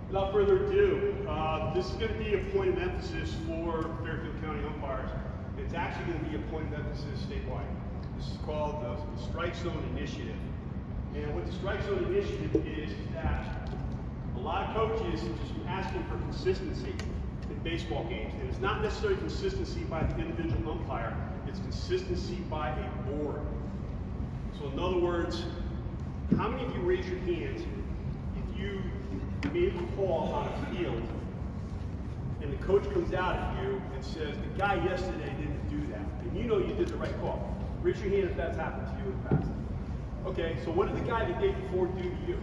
Without further ado, this is going to be a point of emphasis for Fairfield County umpires. It's actually going to be a point of emphasis statewide. This is called the Strike Zone Initiative. And what the Strike Zone Initiative is that a lot of coaches are just asking for consistency in baseball games. And it's not necessarily consistency by the individual umpire, it's consistency by a board. So in other words, how many of you raise your hands if you made a call on a field and the coach comes out at you and says, the guy yesterday didn't do that, and you know you did the right call? Raise your hand if that's happened to you in the past. Okay, so what did the guy the day before do to you?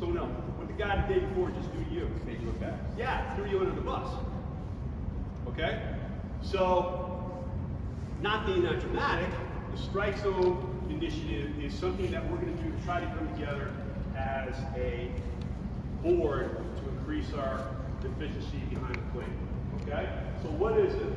So no, what did the guy the day before just do to you? Made you look bad. Yeah, threw you under the bus. Okay? So, not being that dramatic, the Strike Zone Initiative is something that we're going to do to try to come together as a board to increase our efficiency behind the plate. Okay? So what is it?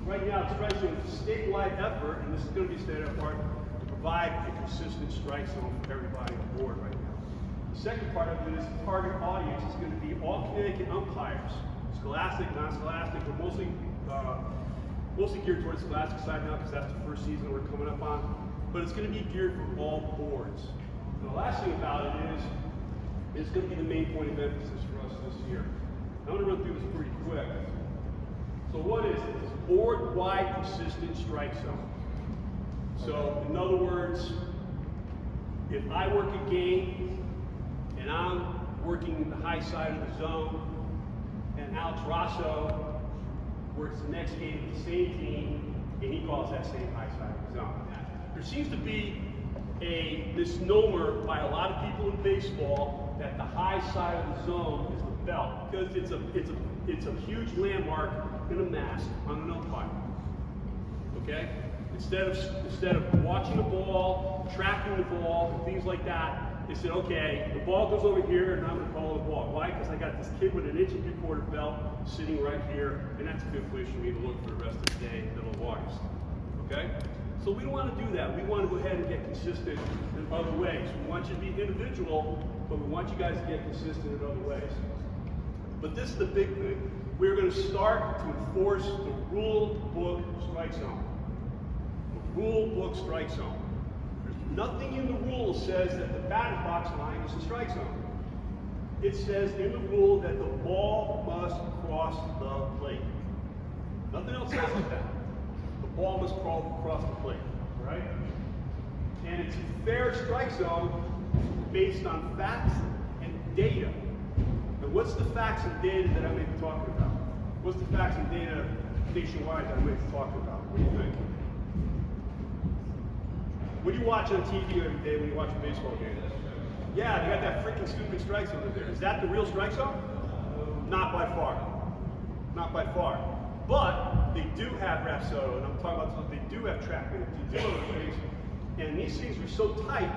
Right now, the Strike Zone is a statewide effort, and this is going to be a statewide effort, to provide a consistent strike zone for everybody on board right now. The second part of it is the target audience is going to be all Connecticut umpires, scholastic, non-scholastic, but mostly geared towards the scholastic side now because that's the first season we're coming up on. But it's going to be geared for all boards. And the last thing about it is, it's going to be the main point of emphasis for us this year. I'm going to run through this pretty quick. So what is it? It's a board-wide consistent strike zone. So in other words, if I work a game and I'm working the high side of the zone and Alex Rosso works the next game with the same team and he calls that same high side of the zone. There seems to be a misnomer by a lot of people in baseball that the high side of the zone is the belt because it's a huge landmark in a mask on an umpire. Okay? Instead of watching the ball, tracking the ball, and things like that, they said, okay, the ball goes over here, and I'm going to call the ball. Why? Because I got this kid with an 1 3/4 belt sitting right here, and that's a good place for me to look for the rest of the day in the middle of August. Okay? So we don't want to do that. We want to go ahead and get consistent in other ways. We want you to be individual, but we want you guys to get consistent in other ways. But this is the big thing. We're going to start to enforce the rule book strike zone. The rule book strike zone. There's nothing in the rule says that the batting box line is a strike zone. It says in the rule that the ball must cross the plate. Nothing else says that. The ball must cross the plate, right? And it's a fair strike zone based on facts and data. And what's the facts and data that I may be talking about? What's the facts and data nationwide that I may be talking about? What do you think? What do you watch on TV every day when you watch a baseball game? Yeah, they got that freaking stupid strike zone in there. Is that the real strike zone? Not by far. Not by far. But they do have Rapsodo, and I'm talking about something, they do have Chapman, they do have other things, and these things are so tight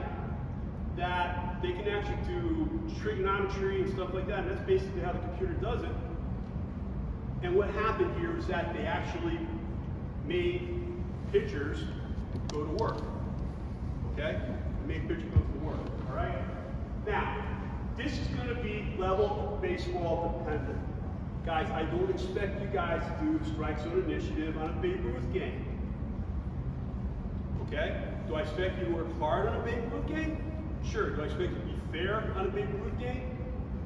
that they can actually do trigonometry and stuff like that, and that's basically how the computer does it. And what happened here is that they actually made pitchers go to work. Okay? They made pitchers go to work. All right? Now, this is going to be level baseball dependent. Guys, I don't expect you guys to do the strike zone initiative on a Babe Ruth game. Okay? Do I expect you to work hard on a Babe Ruth game? Sure. Do I expect you to be fair on a Babe Ruth game?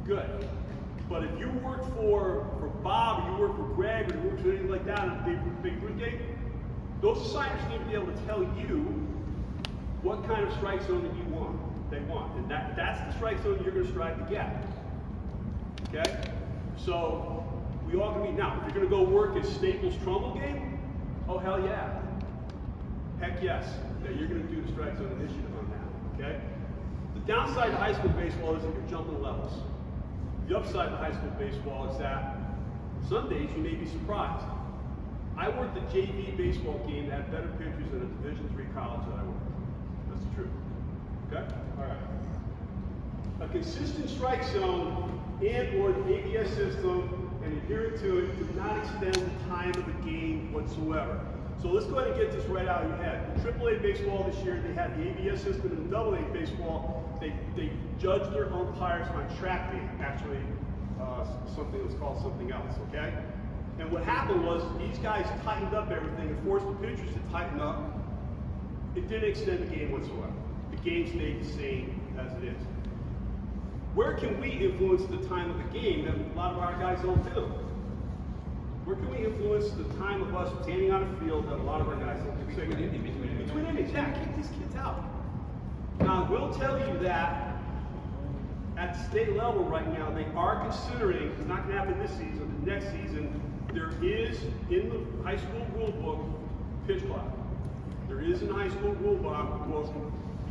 Good. But if you work for Bob, or you work for Greg, or you work for anything like that on a Babe Ruth game, those assigners need to be able to tell you what kind of strike zone that they want. And that's the strike zone you're going to strive to get. Okay? So, we all can be, now, if you're going to go work at Staples Trumbull game, oh hell yeah. Heck yes. Okay, you're going to do the strike zone initiative on that. Okay? The downside to high school baseball is that you're jumping levels. The upside to high school baseball is that some days you may be surprised. I worked a JV baseball game that had better pitchers than a Division III college that I worked. That's the truth. Okay? All right. A consistent strike zone and or the ABS system and adherent to it do not extend the time of the game whatsoever. So let's go ahead and get this right out of your head. In AAA baseball this year, they have the ABS system, and in AA baseball, they judge their umpires on Chapman, actually something that was called something else, okay? And what happened was these guys tightened up everything and forced the pitchers to tighten up. It didn't extend the game whatsoever. The game stayed the same as it is. Where can we influence the time of the game that a lot of our guys don't do? Where can we influence the time of us standing on a field that a lot of our guys don't do? Between innings, yeah, kick these kids out. Now, I will tell you that at the state level right now, they are considering, it's not going to happen this season, but next season, there is in the high school rule book pitch clock. There is in the high school rule book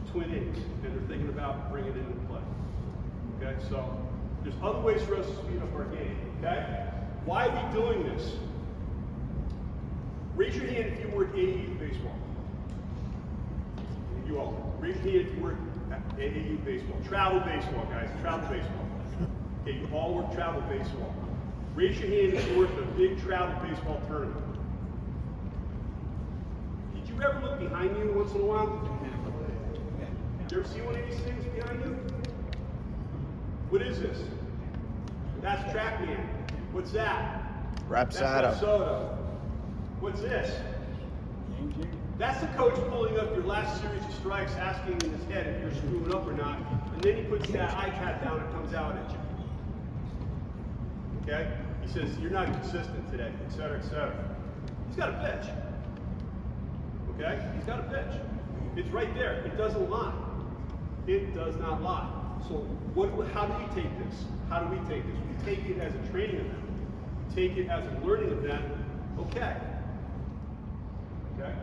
between innings, and they're thinking about bringing it into play. Okay, so there's other ways for us to speed up our game. Okay, why are we doing this? Raise your hand if you work AAU baseball. You all. Raise your hand if you work AAU baseball. Travel baseball, guys. Travel baseball. Okay, you all work travel baseball. Raise your hand if you work a big travel baseball tournament. Did you ever look behind you once in a while? You ever see one of these things behind you? What is this? That's Chapman. What's that? That's soda. What's this? That's the coach pulling up your last series of strikes, asking in his head if you're screwing up or not, and then he puts that iPad down and comes out at you. Okay? He says, you're not consistent today, et cetera, et cetera. He's got a pitch. Okay? He's got a pitch. It's right there. It doesn't lie. It does not lie. So how do we take this? How do we take this? We take it as a training event. We take it as a learning event. Okay. Okay?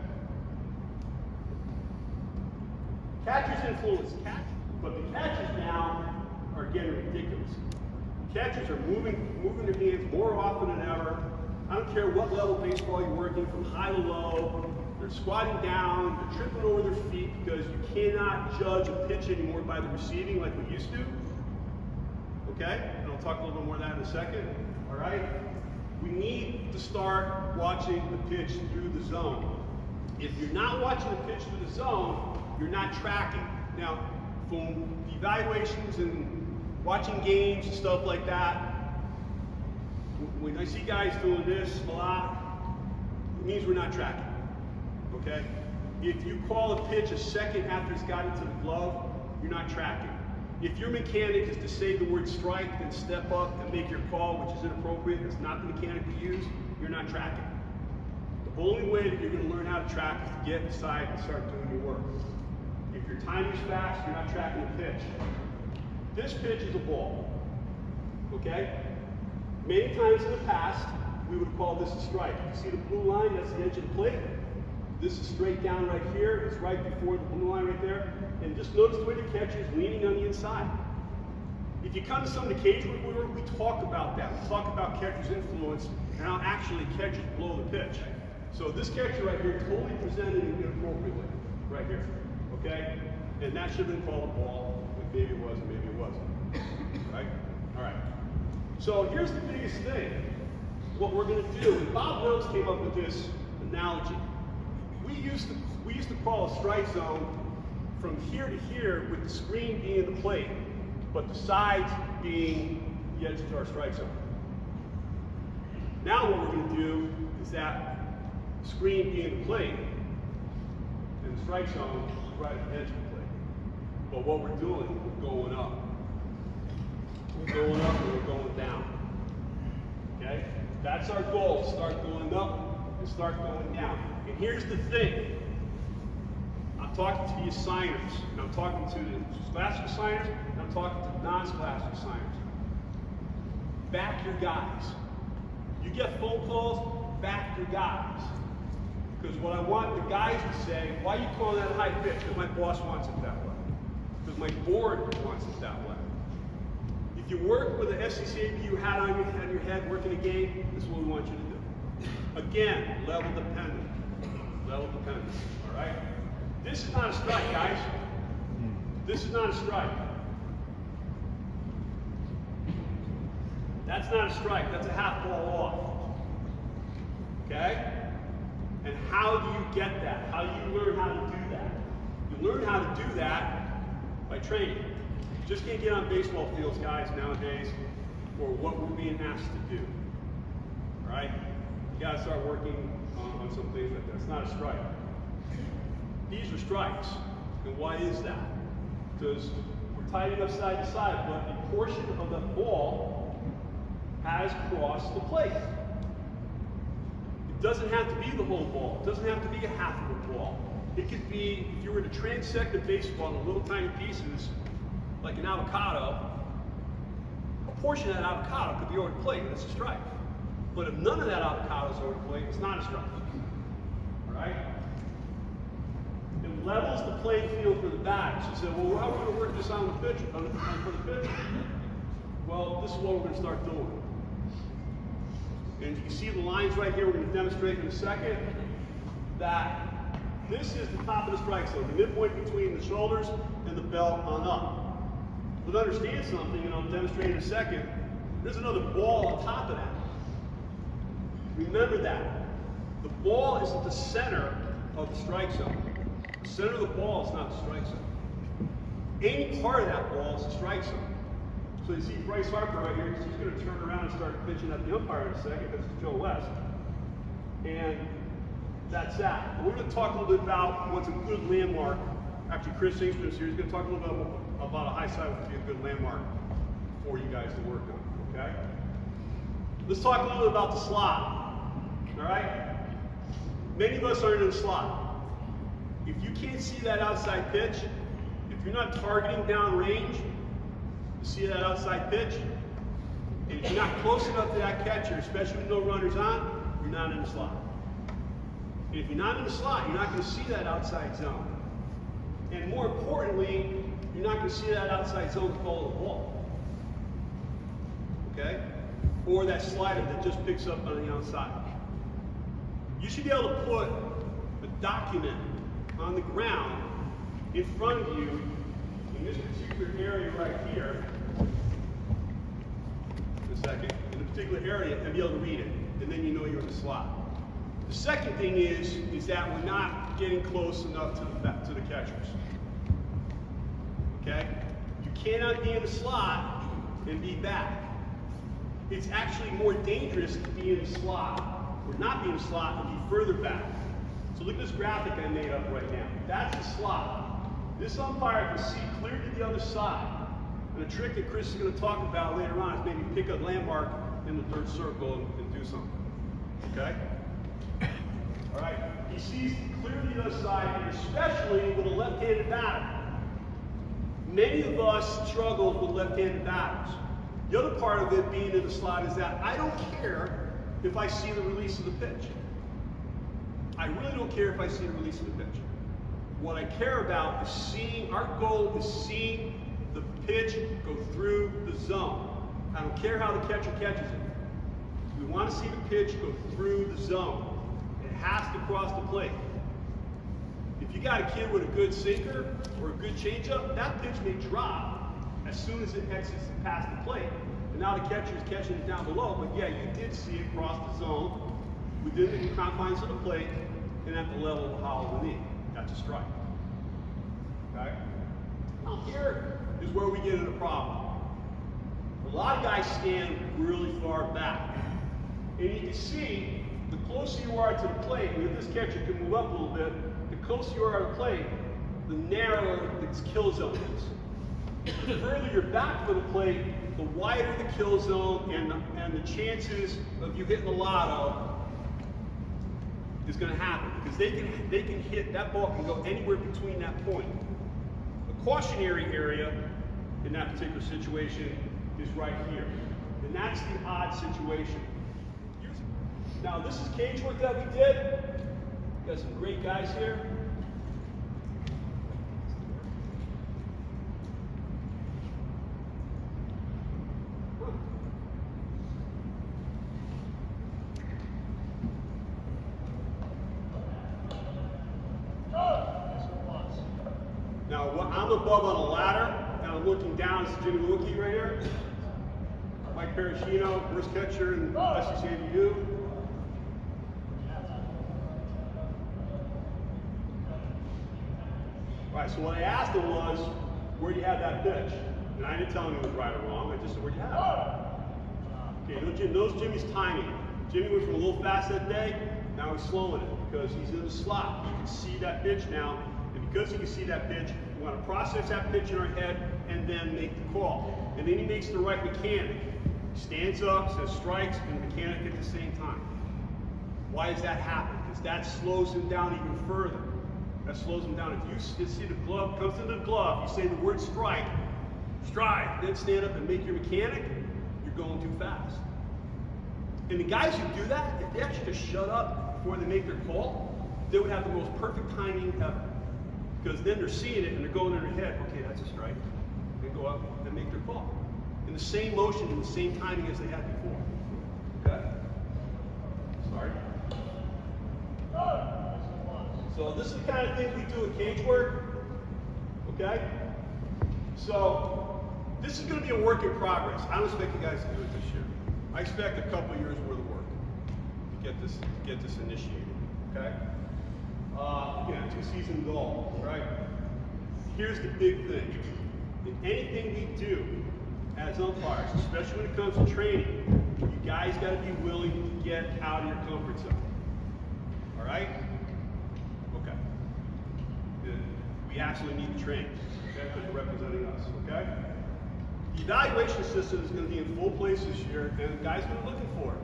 Catchers influence catch, but the catchers now are getting ridiculous. Catchers are moving their hands more often than ever. I don't care what level of baseball you're working, from high to low. They're squatting down, they're tripping over their feet because you cannot judge a pitch anymore by the receiving like we used to. Okay? And I'll talk a little bit more of that in a second. All right? We need to start watching the pitch through the zone. If you're not watching the pitch through the zone, you're not tracking. Now, from evaluations and watching games and stuff like that, when I see guys doing this a lot, it means we're not tracking. Okay? If you call a pitch a second after it's got into the glove, you're not tracking. If your mechanic is to say the word strike, then step up and make your call, which is inappropriate, it's not the mechanic we use, you're not tracking. The only way that you're going to learn how to track is to get inside and start doing your work. If your timing's fast, you're not tracking the pitch. This pitch is a ball. Okay? Many times in the past, we would call this a strike. You see the blue line? That's the edge of the plate. This is straight down right here. It's right before the blue line right there. And just notice the way the catcher is leaning on the inside. If you come to some of the cage work, we talk about that. We talk about catcher's influence and how actually catchers blow the pitch. So this catcher right here totally presented it inappropriately. Right here. Okay? And that should have been called a ball. Maybe it was, maybe it wasn't. Right? All right. So here's the biggest thing. What we're going to do, and Bob Rhodes came up with this analogy. We used to call a strike zone from here to here with the screen being the plate, but the sides being the edge of our strike zone. Now what we're going to do is that screen being the plate and the strike zone is right at the edge of the plate. But what we're doing, we're going up. We're going up and we're going down. Okay? That's our goal. Start going up and start going down. And here's the thing. I'm talking to the assigners. And I'm talking to the scholastic assigners. And I'm talking to the non-scholastic assigners. Back your guys. You get phone calls, back your guys. Because what I want the guys to say, why are you calling that a high pitch? Because my boss wants it that way. Because my board wants it that way. If you work with an SCCABU hat on your head working a game, this is what we want you to do. Again, level dependent. Level dependent. All right? This is not a strike, guys. This is not a strike. That's not a strike. That's a half ball off. Okay? And how do you get that? How do you learn how to do that? You learn how to do that by training. Just can't get on baseball fields, guys, nowadays, for what we're being asked to do. All right? You got to start working on some things like that. It's not a strike. These are strikes. And why is that? Because we're tight enough side to side, but a portion of the ball has crossed the plate. It doesn't have to be the whole ball. It doesn't have to be a half of a ball. It could be, if you were to transect a baseball in little tiny pieces, like an avocado, a portion of that avocado could be over the plate. That's a strike. But if none of that avocado is over the plate, it's not a strike. All right? It levels the playing field for the batters. You say, well, how are we going to work this on the pitcher, for the pitcher? Well, this is what we're going to start doing. And you can see the lines right here. We're going to demonstrate in a second that this is the top of the strike zone, the midpoint between the shoulders and the belt on up. But understand something, and I'll demonstrate in a second, there's another ball on top of that. Remember that. The ball is at the center of the strike zone. The center of the ball is not the strike zone. Any part of that ball is the strike zone. So you see Bryce Harper right here, he's going to turn around and start pitching at the umpire in a second. This is Joe West. And that's that. But we're going to talk a little bit about what's a good landmark. Actually, Kris Engstrand here, he's going to talk a little bit about a high side would be a good landmark for you guys to work on, okay? Let's talk a little bit about the slot, all right? Many of us aren't in the slot. If you can't see that outside pitch, if you're not targeting down range to see that outside pitch, and if you're not close enough to that catcher, especially with no runners on, you're not in the slot. And if you're not in the slot, you're not going to see that outside zone. And more importantly, you're not going to see that outside zone follow the ball. Okay? Or that slider that just picks up on the outside. You should be able to put a document on the ground in front of you in this particular area right here. In a second. In a particular area and be able to read it. And then you know you're in the slot. The second thing is that we're not getting close enough to the catchers. Okay? You cannot be in the slot and be back. It's actually more dangerous to be in the slot or not be in the slot and be further back. So look at this graphic I made up right now. That's the slot. This umpire can see clear to the other side. And a trick that Kris is going to talk about later on is maybe pick a landmark in the third circle and do something. Okay? All right? He sees clearly the other side, and especially with a left-handed batter. Many of us struggle with left-handed batters. The other part of it being in the slot is that I don't care if I see the release of the pitch. I really don't care if I see the release of the pitch. What I care about is seeing, our goal is seeing the pitch go through the zone. I don't care how the catcher catches it. We want to see the pitch go through the zone. It has to cross the plate. If you got a kid with a good sinker or a good changeup, that pitch may drop as soon as it exits past the plate. And now the catcher is catching it down below, but yeah, you did see it cross the zone within the confines of the plate and at the level of the hollow of the knee. That's a strike. Okay? Now here is where we get into the problem. A lot of guys stand really far back. And you can see, the closer you are to the plate, and if this catcher can move up a little bit, the closer you are to the plate, the narrower the kill zone is. The further you're back from the plate, the wider the kill zone and the chances of you hitting the lotto is going to happen. Because they can hit, that ball can go anywhere between that point. The cautionary area in that particular situation is right here. And that's the odd situation. Now this is cage work that we did. Got some great guys here. Now I'm above on a ladder, and I'm looking down. This is Jimmy Lewicki right here. Mike Parashino, first catcher in SCCAU. All right, so what I asked him was, where do you have that pitch? And I didn't tell him it was right or wrong, I just said, where do you have it? Okay, notice Jimmy's timing. Jimmy went from a little fast that day, now he's slowing it because he's in the slot. You can see that pitch now, and because you can see that pitch, we want to process that pitch in our head and then make the call. And then he makes the right mechanic. He stands up, says strikes, and mechanic at the same time. Why does that happen? Because that slows him down even further. That slows him down. If you see the glove, comes into the glove, you say the word strike, then stand up and make your mechanic, you're going too fast. And the guys who do that, if they actually just shut up before they make their call, they would have the most perfect timing ever. Because then they're seeing it and they're going in their head, okay, that's a strike. They go up and make their call. In the same motion, in the same timing as they had before. Okay? Sorry. So this is the kind of thing we do at cage work. Okay? So this is going to be a work in progress. I don't expect you guys to do it this year. I expect a couple years worth of work to get this initiated. Okay? Again, 2 season goal, right? Here's the big thing. In anything we do as umpires, especially when it comes to training, you guys got to be willing to get out of your comfort zone. All right? Okay. We absolutely need the training, okay, because you're representing us, okay? The evaluation system is going to be in full place this year, and the guys are going to be looking for it.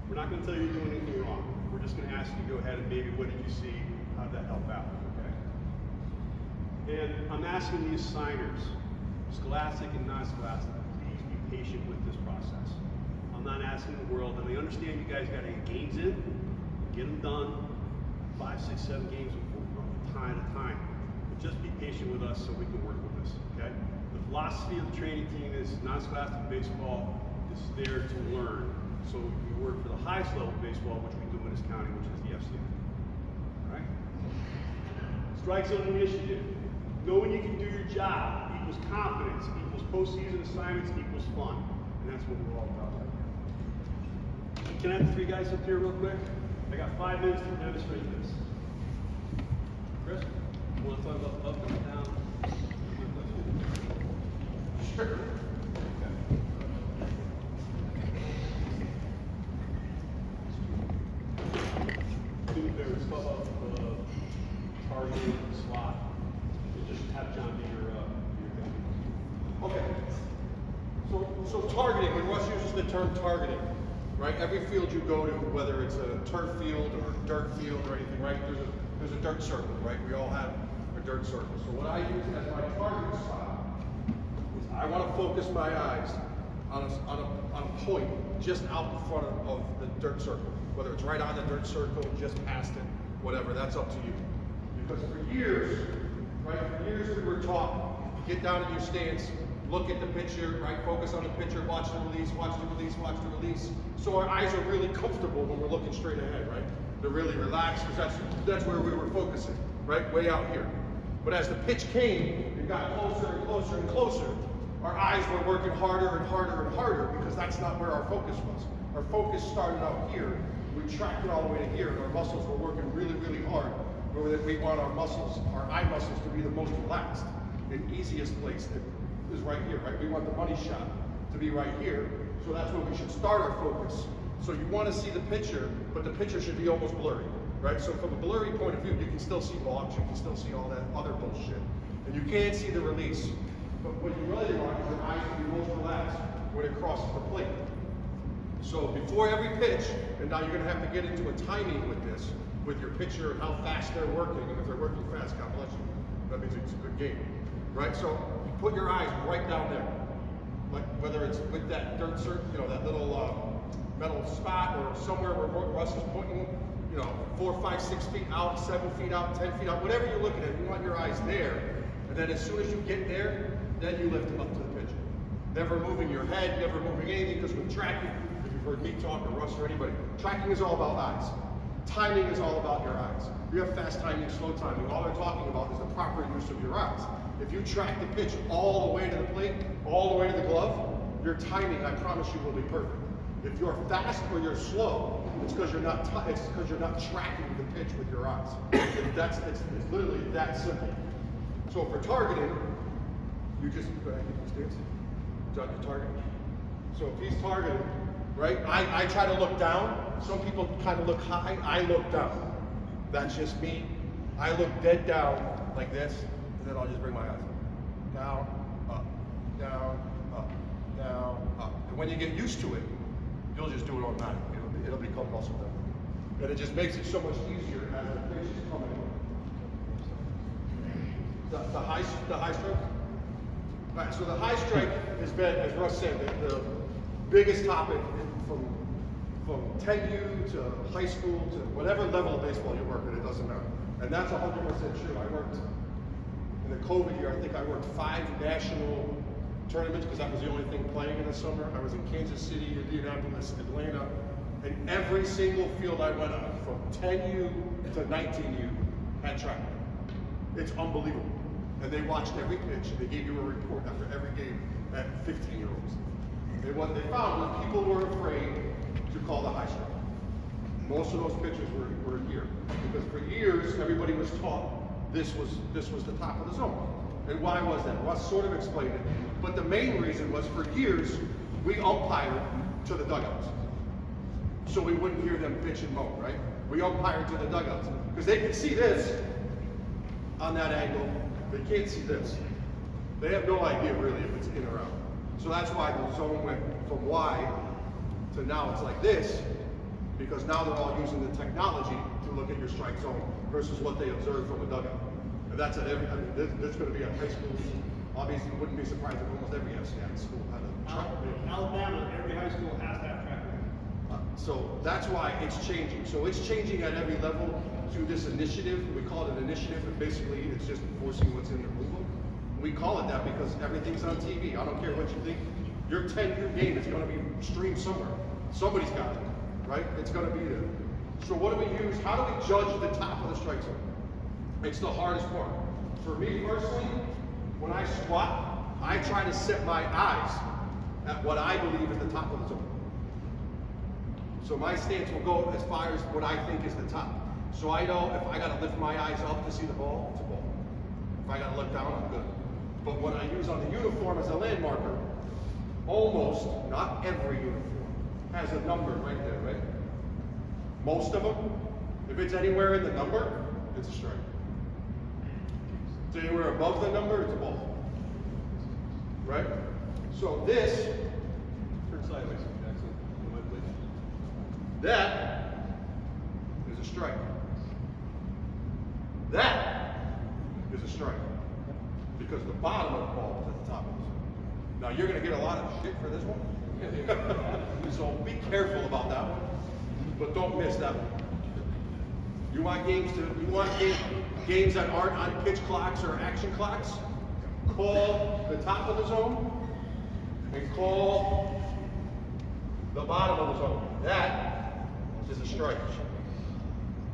We're not going to tell you you're doing anything wrong. We're just going to ask you to go ahead and maybe what did you see, how did that help out, okay? And I'm asking the assigners, scholastic and non-scholastic, please be patient with this process. I'm not asking the world, and I understand you guys got to get games in, get them done, 5, 6, 7 games time at a time. But just be patient with us so we can work with this, okay? The philosophy of the training team is non-scholastic baseball is there to learn. So we work for the highest level of baseball, which we do in this county, which is the FCA. All right? Strike zone initiative. Knowing you can do your job equals confidence, equals postseason assignments, equals fun. And that's what we're all about. Can I have the 3 guys up here real quick? I got 5 minutes to demonstrate this. Chris, you want to talk about up and down? Sure. Okay. Do me a favor, stuff up targeting the slot. And just have John be your guy. Okay. So targeting, when Russ uses the term targeting, right? Every field you go to, whether it's a turf field or dirt field or anything, right? There's a dirt circle, right? We all have a dirt circle. So what I use as my target spot is I want to focus my eyes on a point just out in front of the dirt circle. Whether it's right on the dirt circle, just past it, whatever, that's up to you. Because for years, right, we were taught, get down in your stance, look at the pitcher, right, focus on the pitcher, watch the release, watch the release, watch the release. So our eyes are really comfortable when we're looking straight ahead, right? They're really relaxed because that's where we were focusing, right, way out here. But as the pitch came, it got closer and closer and closer, our eyes were working harder and harder and harder because that's not where our focus was. Our focus started out here, we tracked it all the way to here, and our muscles were working really, really hard. We want our muscles, our eye muscles to be the most relaxed. The easiest place is right here, right? We want the money shot to be right here, so that's where we should start our focus. So you want to see the pitcher, but the pitcher should be almost blurry, right? So from a blurry point of view, you can still see blocks, you can still see all that other bullshit. And you can't see the release. But what you really want is your eyes to be most relaxed when it crosses the plate. So before every pitch, and now you're going to have to get into a timing with this, with your pitcher and how fast they're working, and if they're working fast, God bless you, that means it's a good game, right? So you put your eyes right down there, like whether it's with that dirt circle, you know, that little metal spot, or somewhere where Russ is pointing, 4, 5, 6 feet out, 7 feet out, 10 feet out, whatever you're looking at, you want your eyes there, and then as soon as you get there, then you lift it up to the pitcher. Never moving your head, never moving anything, because with tracking, if you've heard me talk, or Russ or anybody, tracking is all about eyes. Timing is all about your eyes. You have fast timing, slow timing. All they're talking about is the proper use of your eyes. If you track the pitch all the way to the plate, all the way to the glove, your timing, I promise you, will be perfect. If you're fast or you're slow, it's because you're not tracking the pitch with your eyes. It's literally that simple. So for targeting, You just go ahead and stance. Judge your target. So if he's targeted, right? I try to look down. Some people kind of look high. I look down. That's just me. I look dead down like this, and then I'll just bring my eyes down, up, down, up, down, up. And when you get used to it, you'll just do it automatically. It'll become muscle memory. And it just makes it so much easier as the pitch is coming in. The high strike. All right, so the high strike has been, as Russ said, the biggest topic from 10U to high school to whatever level of baseball you work at, it doesn't matter. And that's 100% true. I worked in the COVID year, I think I worked 5 national tournaments because that was the only thing playing in the summer. I was in Kansas City, Indianapolis, Atlanta, and every single field I went on, from 10U to 19U, had Chapman. It's unbelievable. And they watched every pitch, and they gave you a report after every game at 15-year-olds. And what they found was people were afraid to call the high strike. Most of those pitchers were here. Because for years, everybody was taught this was the top of the zone. And why was that? Russ sort of explained it. But the main reason was for years, we umpired to the dugouts. So we wouldn't hear them pitch and moan, right? We umpired to the dugouts. Because they could see this on that angle. They can't see this. They have no idea really if it's in or out. So that's why the zone went from wide to now it's like this, because now they're all using the technology to look at your strike zone versus what they observed from a dugout. And that's at every, I mean, there's going to be at high schools. Obviously, wouldn't be surprised if almost every FCI school had a track. Alabama, every high school has that track. So that's why it's changing. So it's changing at every level through this initiative. We call it an initiative, and basically it's just enforcing what's in the rule book. We call it that because everything's on TV. I don't care what you think. Your 10-year game is going to be streamed somewhere. Somebody's got it, right? It's going to be there. So what do we use? How do we judge the top of the strike zone? It's the hardest part. For me personally, when I squat, I try to set my eyes at what I believe is the top of the zone. So my stance will go as far as what I think is the top. So I know if I got to lift my eyes up to see the ball, it's a ball. If I got to look down, I'm good. But what I use on the uniform as a landmarker, almost, not every uniform, has a number right there, right? Most of them, if it's anywhere in the number, it's a strike. If it's anywhere above the number, it's a ball. Right? So this, Turn sideways, Jackson. that is a strike. That is a strike. Because the bottom of the ball is at the top of the zone. Now you're going to get a lot of shit for this one. So be careful about that one. But don't miss that one. You want games that aren't on pitch clocks or action clocks? Call the top of the zone and call the bottom of the zone. That is a strike.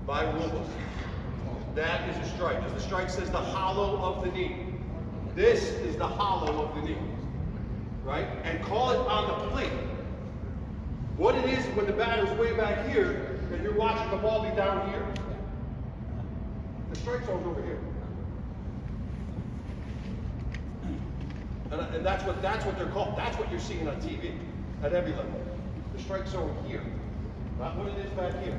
By rule book. That is a strike. Because the strike says the hollow of the knee. This is the hollow of the knee. Right? And call it on the plate. What it is when the batter's way back here and you're watching the ball be down here. The strike zone's over here. And that's what they're called. That's what you're seeing on TV at every level. The strike zone here. Not what it is back here.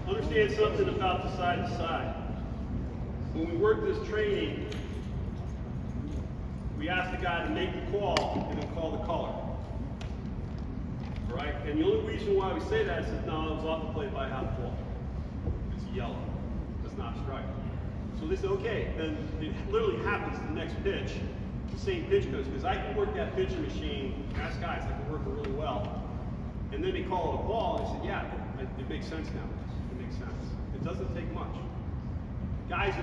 Understand something about the side to side. When we work this training, we ask the guy to make the call and then call the color. Right? And the only reason why we say that is that no, it was off the plate by half ball. It's yellow. It's not strike. So they say, okay, then it literally happens the next pitch. The same pitch goes, because I can work that pitching machine, ask guys, I can work it really well. And then they call it a ball, and I said, yeah, it makes sense now. It makes sense. It doesn't take much. Guys,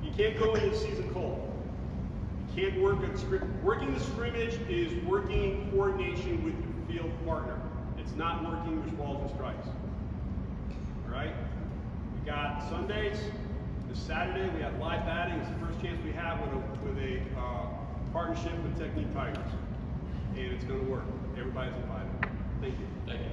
you can't go into the season cold. You can't work at working the scrimmage is working in coordination with your field partner. It's not working with balls and strikes. All right? We got Sundays. This Saturday we have live batting. It's the first chance we have with a partnership with Technique Tigers, and it's going to work. Everybody's invited. Thank you. Thank you.